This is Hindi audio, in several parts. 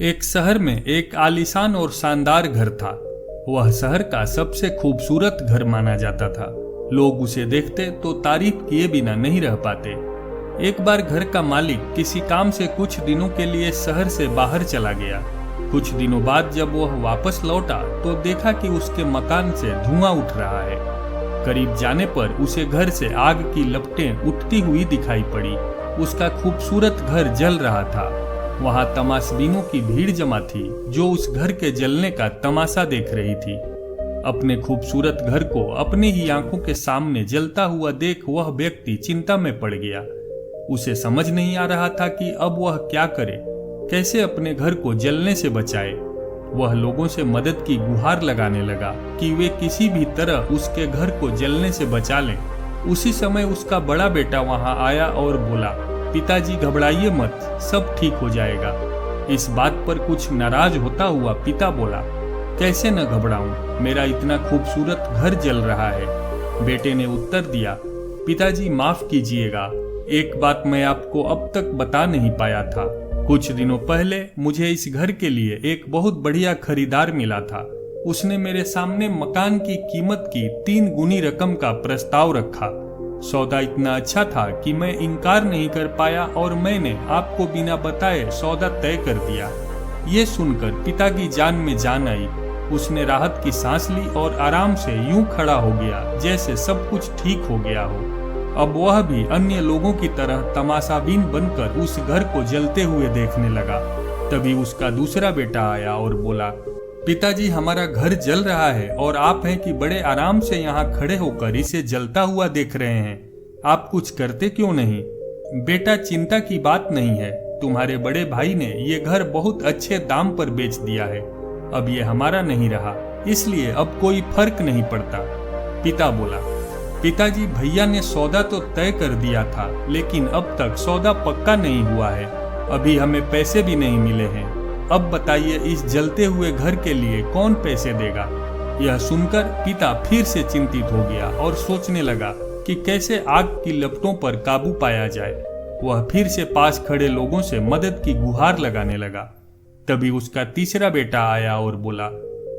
एक शहर में एक आलीशान और शानदार घर था। वह शहर का सबसे खूबसूरत घर माना जाता था। लोग उसे देखते तो तारीफ किए बिना नहीं रह पाते। एक बार घर का मालिक किसी काम से कुछ दिनों के लिए शहर से बाहर चला गया। कुछ दिनों बाद जब वह वापस लौटा तो देखा कि उसके मकान से धुआं उठ रहा है। करीब जाने पर उसे घर से आग की लपटें उठती हुई दिखाई पड़ी। उसका खूबसूरत घर जल रहा था। वहां तमाशबीनों की भीड़ जमा थी जो उस घर के जलने का तमाशा देख रही थी। अपने खूबसूरत घर को अपने ही आंखों के सामने जलता हुआ देख वह व्यक्ति चिंता में पड़ गया। उसे समझ नहीं आ रहा था कि अब वह क्या करे, कैसे अपने घर को जलने से बचाए। वह लोगों से मदद की गुहार लगाने लगा कि वे किसी भी तरह उसके घर को जलने से बचा लें। उसी समय उसका बड़ा बेटा वहां आया और बोला, पिताजी घबराइए मत, सब ठीक हो जाएगा। इस बात पर कुछ नाराज होता हुआ पिता बोला, कैसे न घबराऊं, मेरा इतना खूबसूरत घर जल रहा है। बेटे ने उत्तर दिया, पिताजी माफ कीजिएगा, एक बात मैं आपको अब तक बता नहीं पाया था। कुछ दिनों पहले मुझे इस घर के लिए एक बहुत बढ़िया खरीदार मिला था। उसने मेरे सामने मकान की कीमत की 3 गुनी रकम का प्रस्ताव रखा। सौदा इतना अच्छा था कि मैं इनकार नहीं कर पाया और मैंने आपको बिना बताए सौदा तय कर दिया। ये सुनकर पिता की जान में जान आई। उसने राहत की सांस ली और आराम से यूं खड़ा हो गया जैसे सब कुछ ठीक हो गया हो। अब वह भी अन्य लोगों की तरह तमाशाबीन बनकर उस घर को जलते हुए देखने लगा। तभी उसका दूसरा बेटा आया और बोला, पिताजी हमारा घर जल रहा है और आप हैं कि बड़े आराम से यहाँ खड़े होकर इसे जलता हुआ देख रहे हैं। आप कुछ करते क्यों नहीं? बेटा, चिंता की बात नहीं है, तुम्हारे बड़े भाई ने ये घर बहुत अच्छे दाम पर बेच दिया है। अब ये हमारा नहीं रहा, इसलिए अब कोई फर्क नहीं पड़ता। पिता बोला, पिताजी भैया ने सौदा तो तय कर दिया था, लेकिन अब तक सौदा पक्का नहीं हुआ है। अभी हमें पैसे भी नहीं मिले हैं। अब बताइए इस जलते हुए घर के लिए कौन पैसे देगा? यह सुनकर पिता फिर से चिंतित हो गया और सोचने लगा कि कैसे आग की लपटों पर काबू पाया जाए। वह फिर से पास खड़े लोगों से मदद की गुहार लगाने लगा। तभी उसका तीसरा बेटा आया और बोला,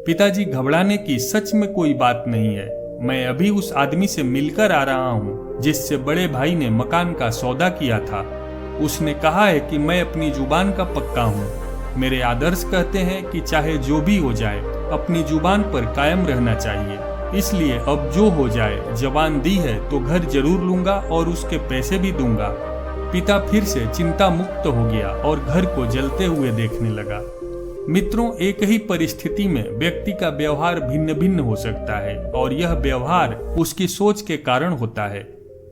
पिताजी घबराने की सच में कोई बात नहीं है। मैं अभी उस आदमी से मिलकर आ रहा हूँ जिससे बड़े भाई ने मकान का सौदा किया था। उसने कहा है कि मैं अपनी जुबान का पक्का हूँ। मेरे आदर्श कहते हैं कि चाहे जो भी हो जाए अपनी जुबान पर कायम रहना चाहिए। इसलिए अब जो हो जाए, जबान दी है तो घर जरूर लूंगा और उसके पैसे भी दूंगा। पिता फिर से चिंता मुक्त हो गया और घर को जलते हुए देखने लगा। मित्रों, एक ही परिस्थिति में व्यक्ति का व्यवहार भिन्न भिन्न हो सकता है और यह व्यवहार उसकी सोच के कारण होता है।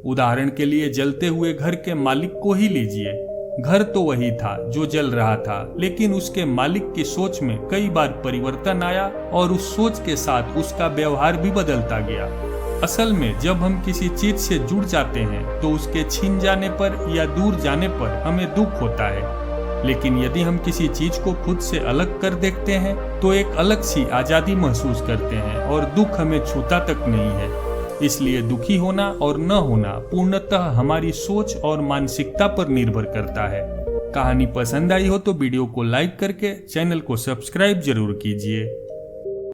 उदाहरण के लिए जलते हुए घर के मालिक को ही लीजिए। घर तो वही था जो जल रहा था, लेकिन उसके मालिक की सोच में कई बार परिवर्तन आया और उस सोच के साथ उसका व्यवहार भी बदलता गया। असल में जब हम किसी चीज से जुड़ जाते हैं तो उसके छीन जाने पर या दूर जाने पर हमें दुख होता है, लेकिन यदि हम किसी चीज को खुद से अलग कर देखते हैं तो एक अलग सी आजादी महसूस करते हैं और दुख हमें छूता तक नहीं है। इसलिए दुखी होना और न होना पूर्णतः हमारी सोच और मानसिकता पर निर्भर करता है। कहानी पसंद आई हो तो वीडियो को लाइक करके चैनल को सब्सक्राइब जरूर कीजिए।